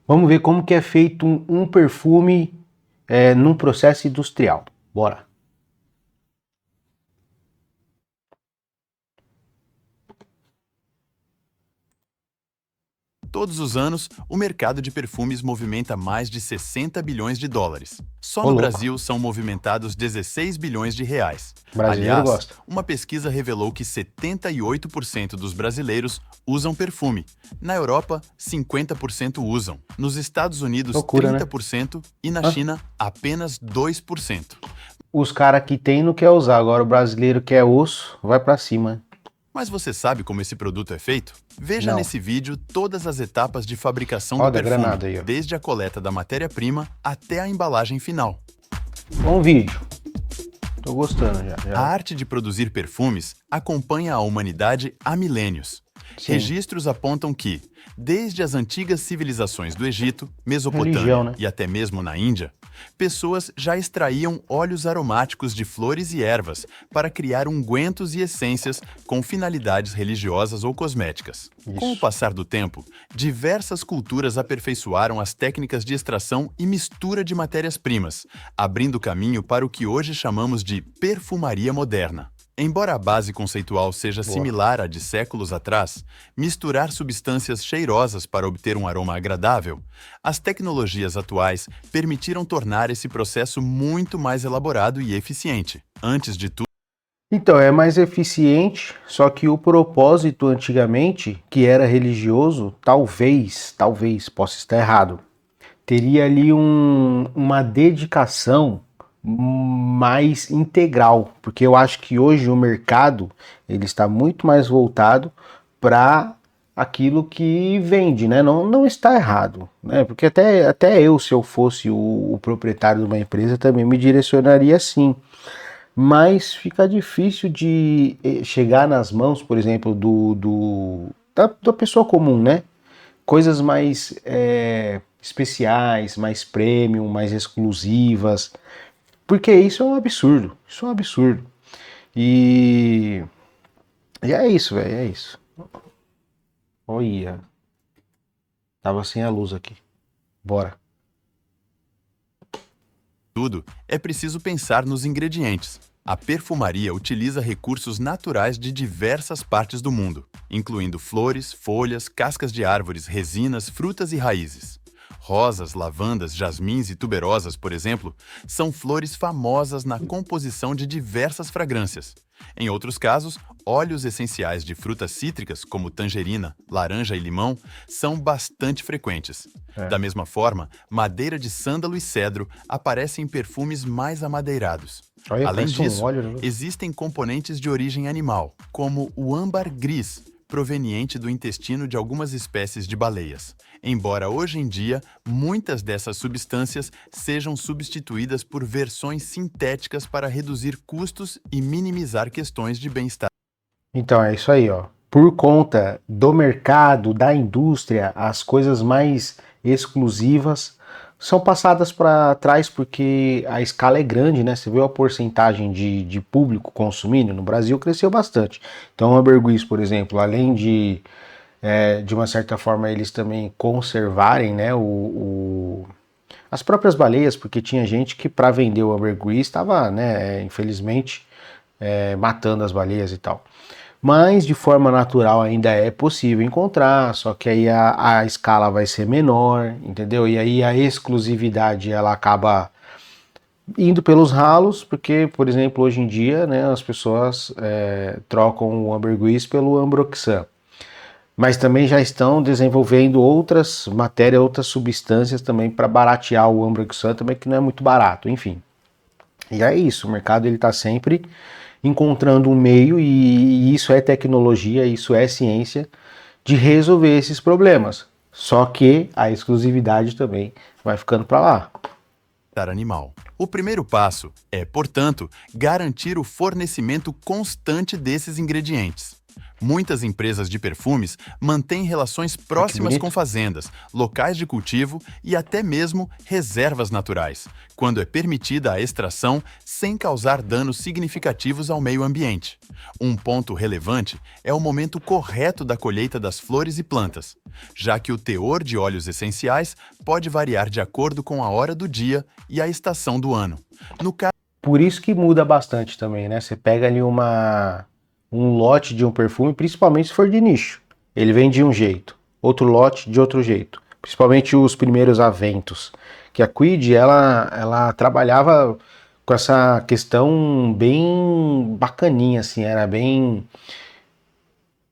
Vamos ver como que é feito um perfume num processo industrial. Bora! Todos os anos, o mercado de perfumes movimenta mais de 60 bilhões de dólares. Só Ô no louco, Brasil são movimentados 16 bilhões de reais. brasileiro Aliás, gosta. uma pesquisa revelou que 78% dos brasileiros usam perfume. Na Europa, 50% usam. Nos Estados Unidos, Loucura, né? 30% e na Hã? China, apenas 2%. Os caras que tem não quer usar, agora o brasileiro quer osso, vai pra cima. Mas você sabe como esse produto é feito? Veja Não. nesse vídeo todas as etapas de fabricação do Roda a perfume, granada aí, ó. desde a coleta da matéria-prima até a embalagem final. Bom vídeo. Tô gostando já. A arte de produzir perfumes acompanha a humanidade há milênios. Sim. Registros apontam que, desde as antigas civilizações do Egito, Religião, Mesopotâmia né? e até mesmo na Índia, pessoas já extraíam óleos aromáticos de flores e ervas para criar ungüentos e essências com finalidades religiosas ou cosméticas. Com o Isso. passar do tempo, diversas culturas aperfeiçoaram as técnicas de extração e mistura de matérias-primas, abrindo caminho para o que hoje chamamos de perfumaria moderna. Embora a base conceitual seja Boa. similar à de séculos atrás, misturar substâncias cheirosas para obter um aroma agradável, as tecnologias atuais permitiram tornar esse processo muito mais elaborado e eficiente. Antes de tudo, Então, é mais eficiente, só que o propósito antigamente, que era religioso, talvez, possa estar errado, teria ali uma dedicação mais integral, porque eu acho que hoje o mercado ele está muito mais voltado para aquilo que vende, né? Não, não está errado, né? Porque até eu, se eu fosse o proprietário de uma empresa, também me direcionaria assim. Mas fica difícil de chegar nas mãos, por exemplo, da pessoa comum, né? Coisas mais especiais, mais premium, mais exclusivas, porque isso é um absurdo, isso é um absurdo. E, e é isso, velho, é isso. Olha, tava sem a luz aqui. Bora. é preciso pensar nos ingredientes. A perfumaria utiliza recursos naturais de diversas partes do mundo, incluindo flores, folhas, cascas de árvores, resinas, frutas e raízes. Rosas, lavandas, jasmins e tuberosas, por exemplo, são flores famosas na composição de diversas fragrâncias. Em outros casos, óleos essenciais de frutas cítricas, como tangerina, laranja e limão, são bastante frequentes. É. Da mesma forma, madeira de sândalo e cedro aparecem em perfumes mais amadeirados. Olha, Além parece um disso, óleo, né? existem componentes de origem animal, como o âmbar gris, proveniente do intestino de algumas espécies de baleias. Embora hoje em dia muitas dessas substâncias sejam substituídas por versões sintéticas para reduzir custos e minimizar questões de bem-estar. Então é isso aí, ó. Por conta do mercado, da indústria, as coisas mais exclusivas são passadas para trás porque a escala é grande, né? Você viu a porcentagem de público consumindo? No Brasil cresceu bastante. Então, o Ambergris, por exemplo, além de uma certa forma, eles também conservarem, né, as próprias baleias, porque tinha gente que para vender o ambergris estava, né, infelizmente, matando as baleias e tal. Mas de forma natural ainda é possível encontrar, só que aí a escala vai ser menor, entendeu? E aí a exclusividade ela acaba indo pelos ralos, porque, por exemplo, hoje em dia, né, as pessoas trocam o ambergris pelo ambroxan, mas também já estão desenvolvendo outras matérias, outras substâncias também para baratear o ambroxan também, que não é muito barato, enfim. E é isso, o mercado ele está sempre encontrando um meio, e isso é tecnologia, isso é ciência, de resolver esses problemas. Só que a exclusividade também vai ficando para lá. Animal. O primeiro passo é, portanto, garantir o fornecimento constante desses ingredientes. Muitas empresas de perfumes mantêm relações Que próximas com bonito. fazendas, locais de cultivo e até mesmo reservas naturais, quando é permitida a extração sem causar danos significativos ao meio ambiente. Um ponto relevante é o momento correto da colheita das flores e plantas, já que o teor de óleos essenciais pode variar de acordo com a hora do dia e a estação do ano. No caso Por isso que muda bastante também, né? Você pega ali um lote de um perfume, principalmente se for de nicho. Ele vem de um jeito, outro lote de outro jeito. Principalmente os primeiros aventos. Que a Quid, ela trabalhava com essa questão bem bacaninha, assim, era bem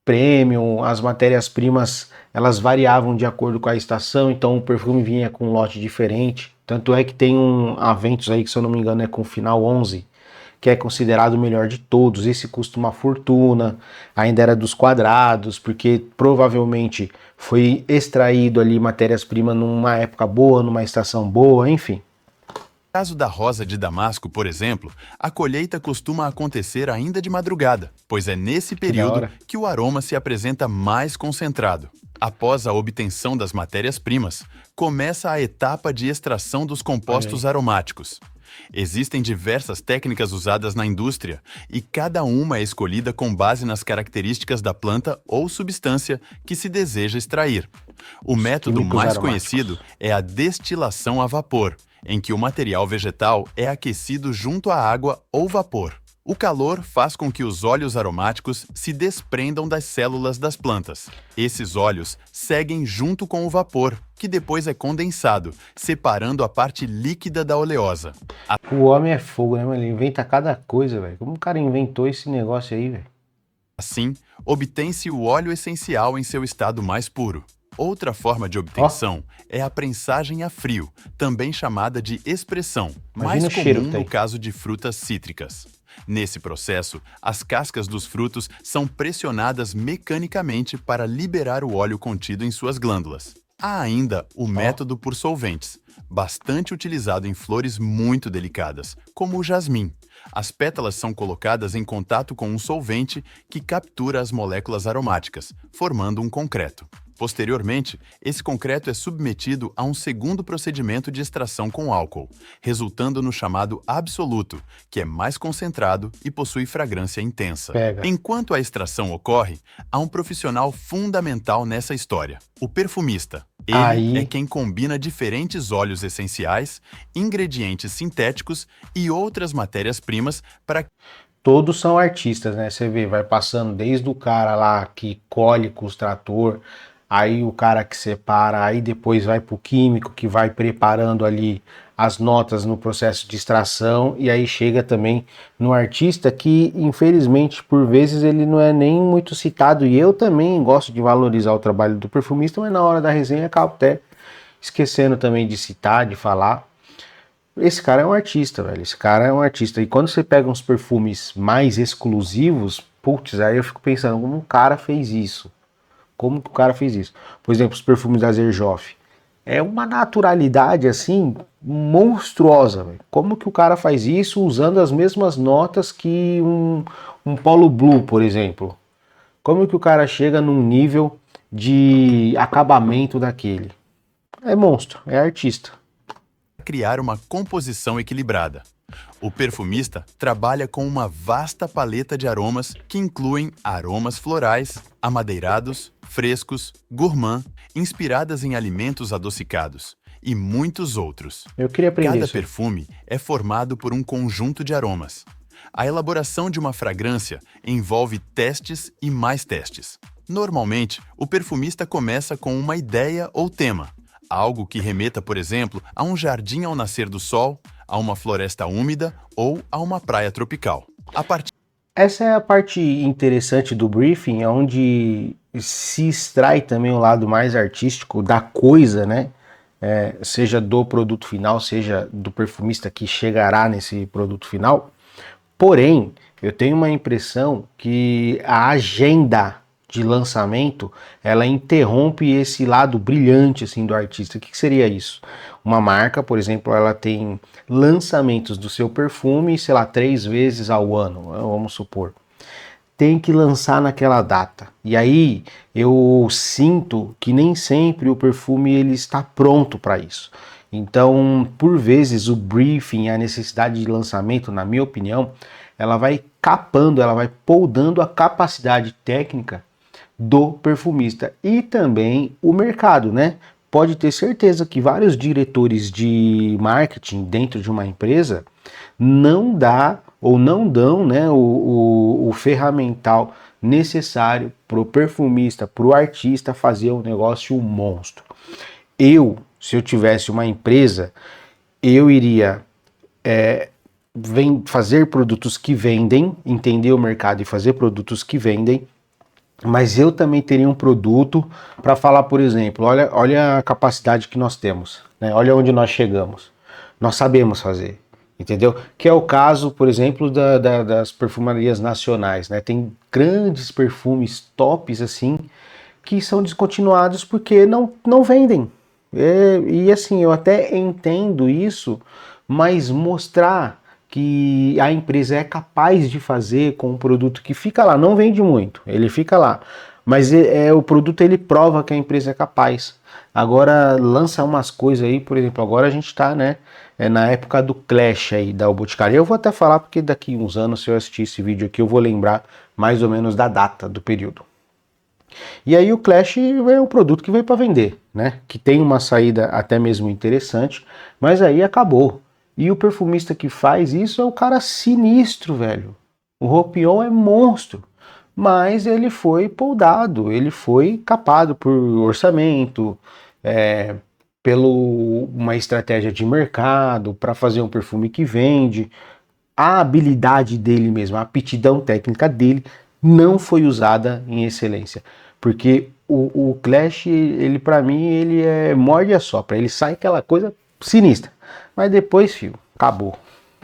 premium, as matérias-primas elas variavam de acordo com a estação, então o perfume vinha com um lote diferente. Tanto é que tem um Aventus aí que, se eu não me engano, é com final 11, que é considerado o melhor de todos. Esse custa uma fortuna, ainda era dos quadrados, porque provavelmente foi extraído ali matérias-primas numa época boa, numa estação boa, enfim. caso da rosa de damasco, por exemplo, a colheita costuma acontecer ainda de madrugada, pois é nesse Que da período hora. que o aroma se apresenta mais concentrado. Após a obtenção das matérias-primas, começa a etapa de extração dos Olha aí. compostos aromáticos. Existem diversas técnicas usadas na indústria e cada uma é escolhida com base nas características da planta ou substância que se deseja extrair. O Os método químicos mais conhecido aromáticos. é a destilação a vapor, em que o material vegetal é aquecido junto à água ou vapor. O calor faz com que os óleos aromáticos se desprendam das células das plantas. Esses óleos seguem junto com o vapor, que depois é condensado, separando a parte líquida da oleosa. O homem é fogo, né, mano? Ele inventa cada coisa, velho. Como o cara inventou esse negócio aí, velho? Assim, obtém-se o óleo essencial em seu estado mais puro. Outra forma de Ó, obtenção é a prensagem a frio, também chamada de expressão, imagina mais o cheiro comum que no tem. caso de frutas cítricas. Nesse processo, as cascas dos frutos são pressionadas mecanicamente para liberar o óleo contido em suas glândulas. Há ainda o Ó, método por solventes, bastante utilizado em flores muito delicadas, como o jasmim. As pétalas são colocadas em contato com um solvente que captura as moléculas aromáticas, formando um concreto. Posteriormente, esse concreto é submetido a um segundo procedimento de extração com álcool, resultando no chamado absoluto, que é mais concentrado e possui fragrância intensa. pega. Enquanto a extração ocorre, há um profissional fundamental nessa história: o perfumista. Ele é Aí quem combina diferentes óleos essenciais, ingredientes sintéticos e outras matérias-primas para todos são artistas, né? Você vê, vai passando desde o cara lá que colhe com os trator, aí o cara que separa, aí depois vai pro químico que vai preparando ali as notas no processo de extração, e aí chega também no artista que, infelizmente, por vezes ele não é nem muito citado, e eu também gosto de valorizar o trabalho do perfumista, mas na hora da resenha acabo até esquecendo também de citar, de falar. Esse cara é um artista, velho. Esse cara é um artista. E quando você pega uns perfumes mais exclusivos, putz, aí eu fico pensando, como o cara fez isso? Como que o cara fez isso? Por exemplo, os perfumes da Zerjoff. É uma naturalidade, assim, monstruosa, velho. Como que o cara faz isso usando as mesmas notas que um Polo Blue, por exemplo? Como que o cara chega num nível de acabamento daquele? É monstro, é artista. criar uma composição equilibrada. O perfumista trabalha com uma vasta paleta de aromas que incluem aromas florais, amadeirados, frescos, gourmand, inspiradas em alimentos adocicados e muitos outros. Eu queria aprender Cada isso aí. perfume é formado por um conjunto de aromas. A elaboração de uma fragrância envolve testes e mais testes. Normalmente, o perfumista começa com uma ideia ou tema, algo que remeta, por exemplo, a um jardim ao nascer do sol, a uma floresta úmida ou a uma praia tropical. A partir Essa é a parte interessante do briefing, onde se extrai também o lado mais artístico da coisa, né? Seja do produto final, seja do perfumista que chegará nesse produto final. Porém, eu tenho uma impressão que a agenda de lançamento ela interrompe esse lado brilhante assim do artista. O que seria isso? Uma marca, por exemplo, ela tem lançamentos do seu perfume, sei lá, 3 vezes ao ano, vamos supor. tem que lançar naquela data. E aí eu sinto que nem sempre o perfume ele está pronto para isso. Então, por vezes, o briefing, a necessidade de lançamento, na minha opinião, ela vai capando, ela vai poldando a capacidade técnica do perfumista e também o mercado, né? Pode ter certeza que vários diretores de marketing dentro de uma empresa não dá ou não dão, né, o ferramental necessário para o perfumista, para o artista fazer um negócio monstro. Se eu tivesse uma empresa, eu iria fazer produtos que vendem, entender o mercado e fazer produtos que vendem, mas eu também teria um produto para falar, por exemplo, olha a capacidade que nós temos, né? Olha onde nós chegamos. Nós sabemos fazer, entendeu? Que é o caso, por exemplo, das perfumarias nacionais, né? Tem grandes perfumes tops assim que são descontinuados porque não vendem. E assim, eu até entendo isso, mas mostrar que a empresa é capaz de fazer com um produto que fica lá, não vende muito, ele fica lá, mas o produto ele prova que a empresa é capaz. Agora lança umas coisas aí, por exemplo, agora a gente está, né, na época do Clash aí da Boticário. Eu vou até falar porque daqui uns anos, se eu assistir esse vídeo aqui, eu vou lembrar mais ou menos da data do período. E aí o Clash é um produto que veio para vender, né? Que tem uma saída até mesmo interessante, mas aí acabou. E o perfumista que faz isso é o cara sinistro, velho. O Ropion é monstro, mas ele foi poldado, ele foi capado por orçamento, pelo uma estratégia de mercado para fazer um perfume que vende. A habilidade dele mesmo, a aptidão técnica dele não foi usada em excelência, porque o Clash, ele para mim, ele é morde e assopra, ele sai aquela coisa sinistra, mas depois, filho, acabou.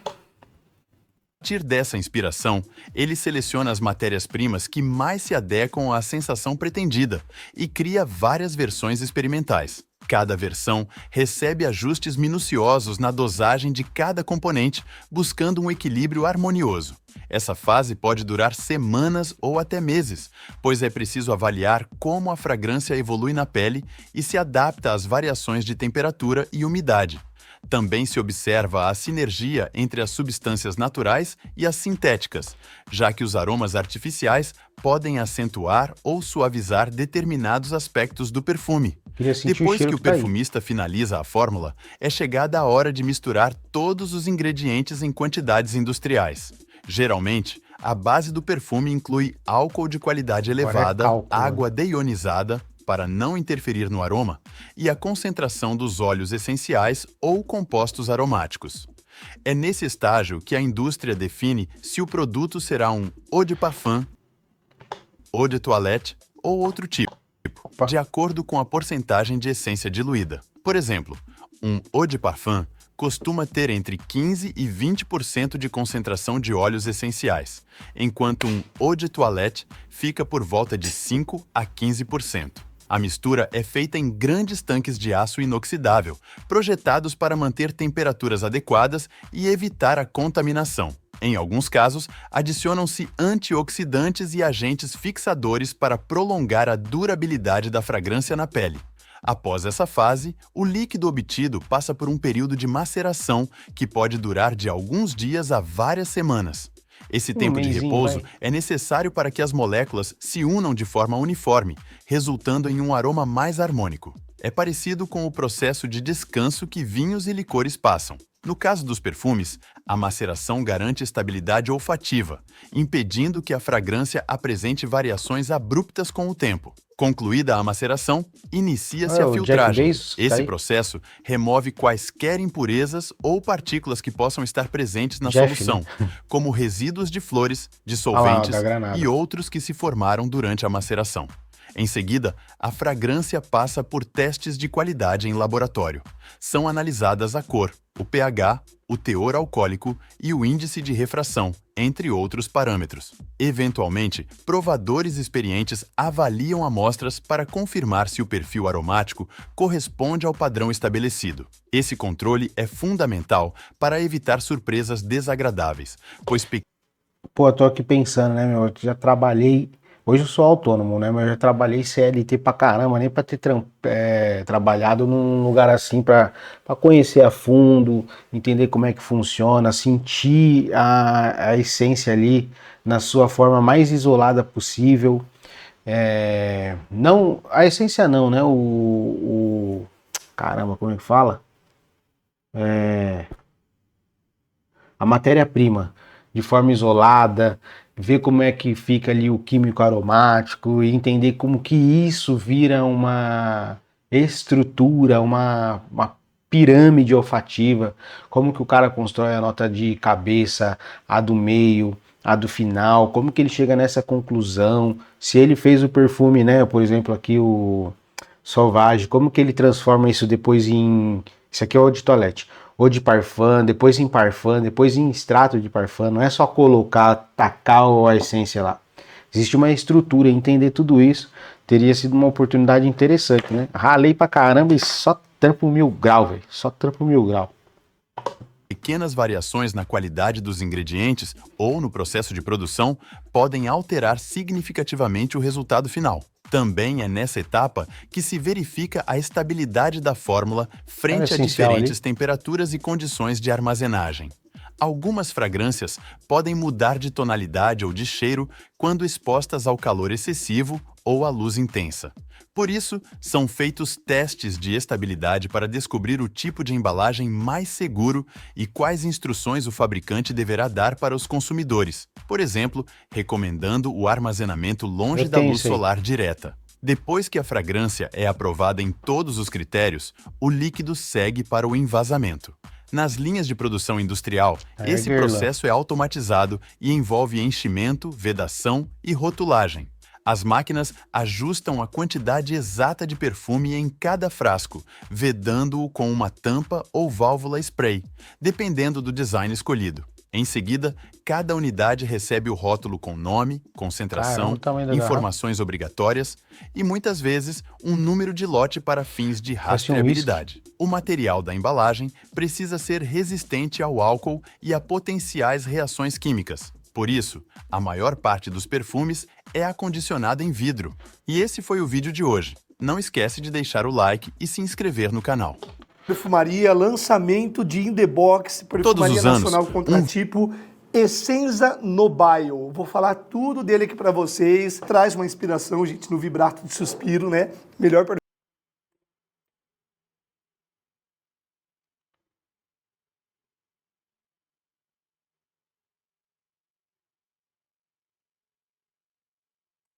A partir dessa inspiração, ele seleciona as matérias-primas que mais se adequam à sensação pretendida e cria várias versões experimentais. Cada versão recebe ajustes minuciosos na dosagem de cada componente, buscando um equilíbrio harmonioso. Essa fase pode durar semanas ou até meses, pois é preciso avaliar como a fragrância evolui na pele e se adapta às variações de temperatura e umidade. Também se observa a sinergia entre as substâncias naturais e as sintéticas, já que os aromas artificiais podem acentuar ou suavizar determinados aspectos do perfume. Depois que o perfumista finaliza a fórmula, é chegada a hora de misturar todos os ingredientes em quantidades industriais. Geralmente, a base do perfume inclui álcool de qualidade elevada, água deionizada, para não interferir no aroma, e a concentração dos óleos essenciais ou compostos aromáticos. É nesse estágio que a indústria define se o produto será um eau de parfum, eau de toilette ou outro tipo, de acordo com a porcentagem de essência diluída. Por exemplo, um eau de parfum costuma ter entre 15% e 20% de concentração de óleos essenciais, enquanto um eau de toilette fica por volta de 5% a 15%. A mistura é feita em grandes tanques de aço inoxidável, projetados para manter temperaturas adequadas e evitar a contaminação. Em alguns casos, adicionam-se antioxidantes e agentes fixadores para prolongar a durabilidade da fragrância na pele. Após essa fase, o líquido obtido passa por um período de maceração que pode durar de alguns dias a várias semanas. Esse tempo de repouso é necessário para que as moléculas se unam de forma uniforme, resultando em um aroma mais harmônico. É parecido com o processo de descanso que vinhos e licores passam. No caso dos perfumes, a maceração garante estabilidade olfativa, impedindo que a fragrância apresente variações abruptas com o tempo. Concluída a maceração, inicia-se a filtragem. Esse processo remove quaisquer impurezas ou partículas que possam estar presentes na solução, como resíduos de flores, dissolventes e outros que se formaram durante a maceração. Em seguida, a fragrância passa por testes de qualidade em laboratório. São analisadas a cor, o pH, o teor alcoólico e o índice de refração, entre outros parâmetros. Eventualmente, provadores experientes avaliam amostras para confirmar se o perfil aromático corresponde ao padrão estabelecido. Esse controle é fundamental para evitar surpresas desagradáveis, pois Pô, eu tô aqui pensando, né, meu? Eu já trabalhei. Hoje eu sou autônomo, né? Mas eu já trabalhei CLT pra caramba, nem pra ter trabalhado num lugar assim pra conhecer a fundo, entender como é que funciona, sentir a essência ali na sua forma mais isolada possível. Não, a essência não, né? Caramba, como é que fala? A matéria-prima de forma isolada, ver como é que fica ali o químico aromático e entender como que isso vira uma estrutura, uma pirâmide olfativa, como que o cara constrói a nota de cabeça, a do meio, a do final, como que ele chega nessa conclusão, se ele fez o perfume, né, por exemplo aqui o Sauvage, como que ele transforma isso depois em... Isso aqui é o de toilette. Ou de parfum, depois em extrato de parfum. Não é só colocar, tacar a essência lá. Existe uma estrutura, entender tudo isso teria sido uma oportunidade interessante, né? Ralei pra caramba e só trampo 1000 grau, velho. Só trampo 1000 grau. Pequenas variações na qualidade dos ingredientes ou no processo de produção podem alterar significativamente o resultado final. Também é nessa etapa que se verifica a estabilidade da fórmula Olha o frente a essencial ali. diferentes temperaturas e condições de armazenagem. Algumas fragrâncias podem mudar de tonalidade ou de cheiro quando expostas ao calor excessivo ou à luz intensa. Por isso, são feitos testes de estabilidade para descobrir o tipo de embalagem mais seguro e quais instruções o fabricante deverá dar para os consumidores, por exemplo, recomendando o armazenamento longe Eu da tenho luz isso aí. solar direta. Depois que a fragrância é aprovada em todos os critérios, o líquido segue para o envasamento. Nas linhas de produção industrial, esse Guerlain. processo é automatizado e envolve enchimento, vedação e rotulagem. As máquinas ajustam a quantidade exata de perfume em cada frasco, vedando-o com uma tampa ou válvula spray, dependendo do design escolhido. Em seguida, cada unidade recebe o rótulo com nome, Caramba, concentração, o tamanho da garrafa. informações obrigatórias e, muitas vezes, um número de lote para fins de Parece um whisky. rastreabilidade. O material da embalagem precisa ser resistente ao álcool e a potenciais reações químicas. Por isso, a maior parte dos perfumes é acondicionada em vidro. E esse foi o vídeo de hoje. Não esquece de deixar o like e se inscrever no canal. Perfumaria, lançamento de In The Box, Perfumaria Todos os anos, Nacional Contratipo, Essenza Nobile. Vou falar tudo dele aqui pra vocês. Traz uma inspiração, gente, no vibrato de suspiro, né? Melhor